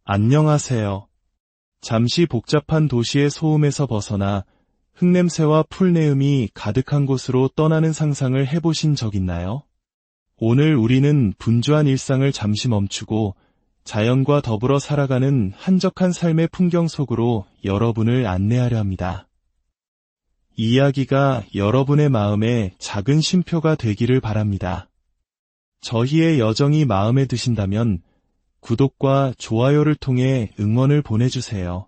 안녕하세요. 잠시 복잡한 도시의 소음에서 벗어나 흙냄새와 풀내음이 가득한 곳으로 떠나는 상상을 해보신 적 있나요? 오늘 우리는 분주한 일상을 잠시 멈추고 자연과 더불어 살아가는 한적한 삶의 풍경 속으로 여러분을 안내하려 합니다. 이 이야기가 여러분의 마음에 작은 쉼표가 되기를 바랍니다. 저희의 여정이 마음에 드신다면 구독과 좋아요를 통해 응원을 보내주세요.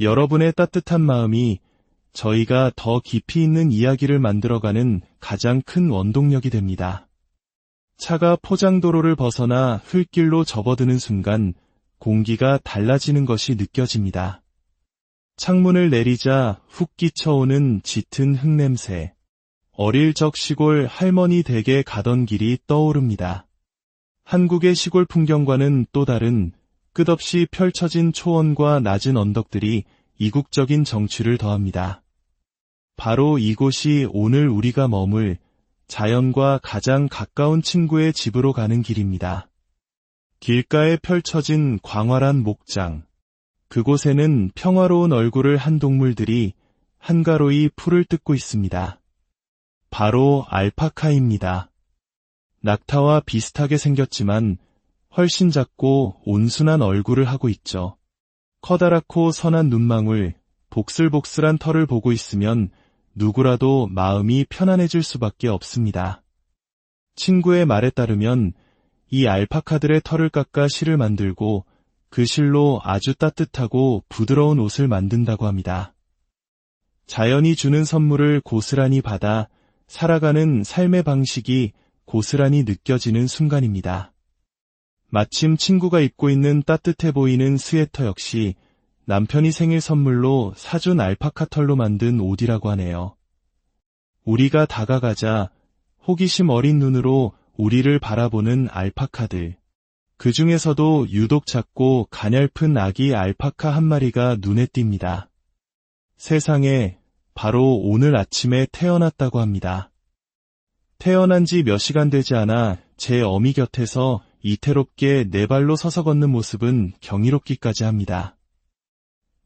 여러분의 따뜻한 마음이 저희가 더 깊이 있는 이야기를 만들어가는 가장 큰 원동력이 됩니다. 차가 포장도로를 벗어나 흙길로 접어드는 순간 공기가 달라지는 것이 느껴집니다. 창문을 내리자 훅 끼쳐오는 짙은 흙냄새. 어릴 적 시골 할머니 댁에 가던 길이 떠오릅니다. 한국의 시골 풍경과는 또 다른 끝없이 펼쳐진 초원과 낮은 언덕들이 이국적인 정취를 더합니다. 바로 이곳이 오늘 우리가 머물 자연과 가장 가까운 친구의 집으로 가는 길입니다. 길가에 펼쳐진 광활한 목장. 그곳에는 평화로운 얼굴을 한 동물들이 한가로이 풀을 뜯고 있습니다. 바로 알파카입니다. 낙타와 비슷하게 생겼지만 훨씬 작고 온순한 얼굴을 하고 있죠. 커다랗고 선한 눈망울, 복슬복슬한 털을 보고 있으면 누구라도 마음이 편안해질 수밖에 없습니다. 친구의 말에 따르면 이 알파카들의 털을 깎아 실을 만들고 그 실로 아주 따뜻하고 부드러운 옷을 만든다고 합니다. 자연이 주는 선물을 고스란히 받아 살아가는 삶의 방식이 고스란히 느껴지는 순간입니다. 마침 친구가 입고 있는 따뜻해 보이는 스웨터 역시 남편이 생일 선물로 사준 알파카 털로 만든 옷이라고 하네요. 우리가 다가가자 호기심 어린 눈으로 우리를 바라보는 알파카들. 그 중에서도 유독 작고 가냘픈 아기 알파카 한 마리가 눈에 띕니다. 세상에 바로 오늘 아침에 태어났다고 합니다. 태어난 지 몇 시간 되지 않아 제 어미 곁에서 이태롭게 네 발로 서서 걷는 모습은 경이롭기까지 합니다.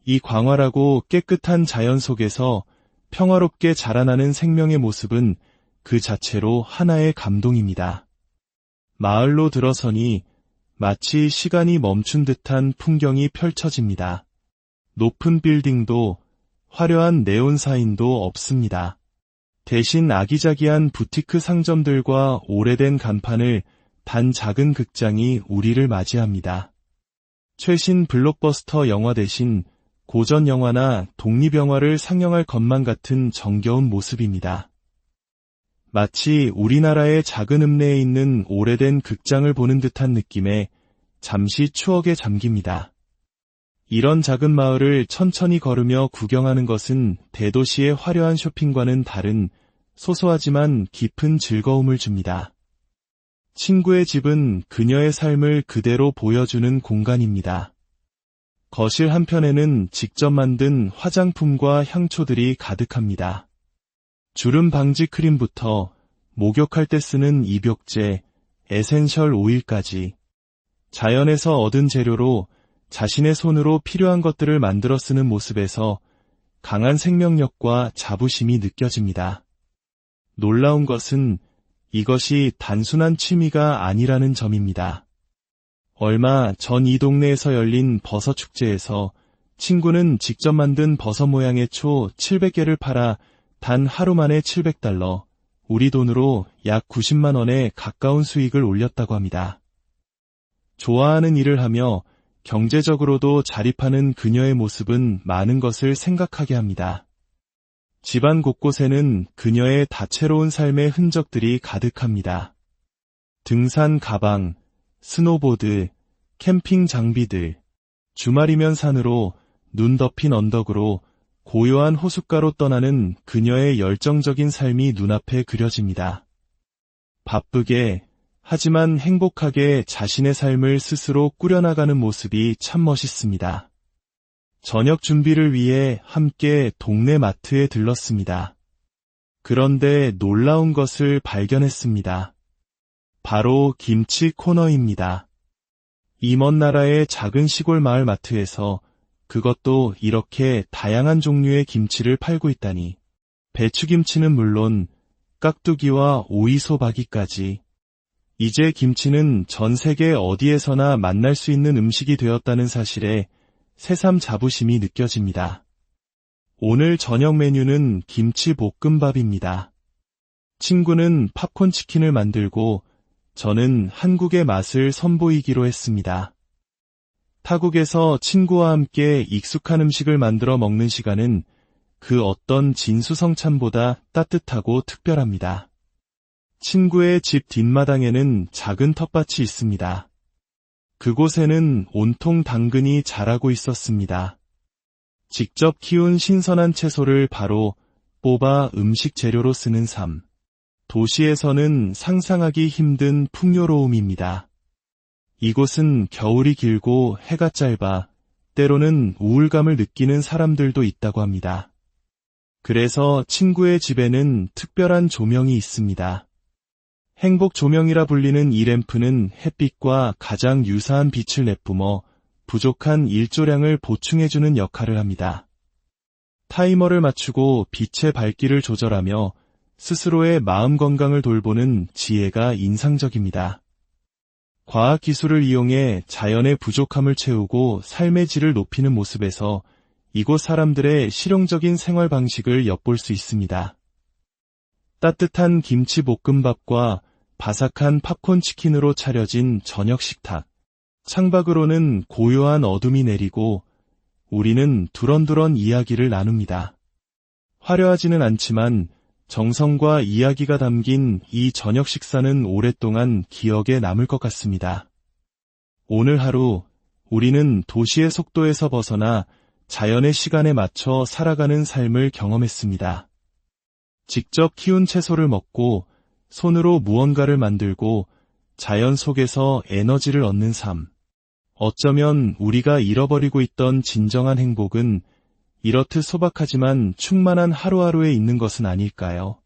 이 광활하고 깨끗한 자연 속에서 평화롭게 자라나는 생명의 모습은 그 자체로 하나의 감동입니다. 마을로 들어서니 마치 시간이 멈춘 듯한 풍경이 펼쳐집니다. 높은 빌딩도 화려한 네온 사인도 없습니다. 대신 아기자기한 부티크 상점들과 오래된 간판을 단 작은 극장이 우리를 맞이합니다. 최신 블록버스터 영화 대신 고전 영화나 독립영화를 상영할 것만 같은 정겨운 모습입니다. 마치 우리나라의 작은 읍내에 있는 오래된 극장을 보는 듯한 느낌에 잠시 추억에 잠깁니다. 이런 작은 마을을 천천히 걸으며 구경하는 것은 대도시의 화려한 쇼핑과는 다른 소소하지만 깊은 즐거움을 줍니다. 친구의 집은 그녀의 삶을 그대로 보여주는 공간입니다. 거실 한편에는 직접 만든 화장품과 향초들이 가득합니다. 주름 방지 크림부터 목욕할 때 쓰는 입욕제, 에센셜 오일까지 자연에서 얻은 재료로 자신의 손으로 필요한 것들을 만들어 쓰는 모습에서 강한 생명력과 자부심이 느껴집니다. 놀라운 것은 이것이 단순한 취미가 아니라는 점입니다. 얼마 전 이 동네에서 열린 버섯 축제에서 친구는 직접 만든 버섯 모양의 초 700개를 팔아 단 하루 만에 $700, 우리 돈으로 약 90만 원에 가까운 수익을 올렸다고 합니다. 좋아하는 일을 하며 경제적으로도 자립하는 그녀의 모습은 많은 것을 생각하게 합니다. 집안 곳곳에는 그녀의 다채로운 삶의 흔적들이 가득합니다. 등산 가방, 스노보드, 캠핑 장비들, 주말이면 산으로, 눈 덮인 언덕으로, 고요한 호숫가로 떠나는 그녀의 열정적인 삶이 눈앞에 그려집니다. 바쁘게, 하지만 행복하게 자신의 삶을 스스로 꾸려나가는 모습이 참 멋있습니다. 저녁 준비를 위해 함께 동네 마트에 들렀습니다. 그런데 놀라운 것을 발견했습니다. 바로 김치 코너입니다. 이 먼 나라의 작은 시골 마을 마트에서 그것도 이렇게 다양한 종류의 김치를 팔고 있다니. 배추김치는 물론 깍두기와 오이소박이까지. 이제 김치는 전 세계 어디에서나 만날 수 있는 음식이 되었다는 사실에 새삼 자부심이 느껴집니다. 오늘 저녁 메뉴는 김치볶음밥입니다. 친구는 팝콘 치킨을 만들고 저는 한국의 맛을 선보이기로 했습니다. 타국에서 친구와 함께 익숙한 음식을 만들어 먹는 시간은 그 어떤 진수성찬보다 따뜻하고 특별합니다. 친구의 집 뒷마당에는 작은 텃밭이 있습니다. 그곳에는 온통 당근이 자라고 있었습니다. 직접 키운 신선한 채소를 바로 뽑아 음식 재료로 쓰는 삶. 도시에서는 상상하기 힘든 풍요로움입니다. 이곳은 겨울이 길고 해가 짧아 때로는 우울감을 느끼는 사람들도 있다고 합니다. 그래서 친구의 집에는 특별한 조명이 있습니다. 행복 조명이라 불리는 이 램프는 햇빛과 가장 유사한 빛을 내뿜어 부족한 일조량을 보충해주는 역할을 합니다. 타이머를 맞추고 빛의 밝기를 조절하며 스스로의 마음 건강을 돌보는 지혜가 인상적입니다. 과학기술을 이용해 자연의 부족함을 채우고 삶의 질을 높이는 모습에서 이곳 사람들의 실용적인 생활 방식을 엿볼 수 있습니다. 따뜻한 김치볶음밥과 바삭한 팝콘 치킨으로 차려진 저녁 식탁. 창밖으로는 고요한 어둠이 내리고 우리는 두런두런 이야기를 나눕니다. 화려하지는 않지만 정성과 이야기가 담긴 이 저녁 식사는 오랫동안 기억에 남을 것 같습니다. 오늘 하루 우리는 도시의 속도에서 벗어나 자연의 시간에 맞춰 살아가는 삶을 경험했습니다. 직접 키운 채소를 먹고 손으로 무언가를 만들고 자연 속에서 에너지를 얻는 삶. 어쩌면 우리가 잃어버리고 있던 진정한 행복은 이렇듯 소박하지만 충만한 하루하루에 있는 것은 아닐까요?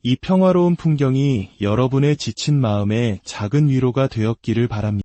이 평화로운 풍경이 여러분의 지친 마음에 작은 위로가 되었기를 바랍니다.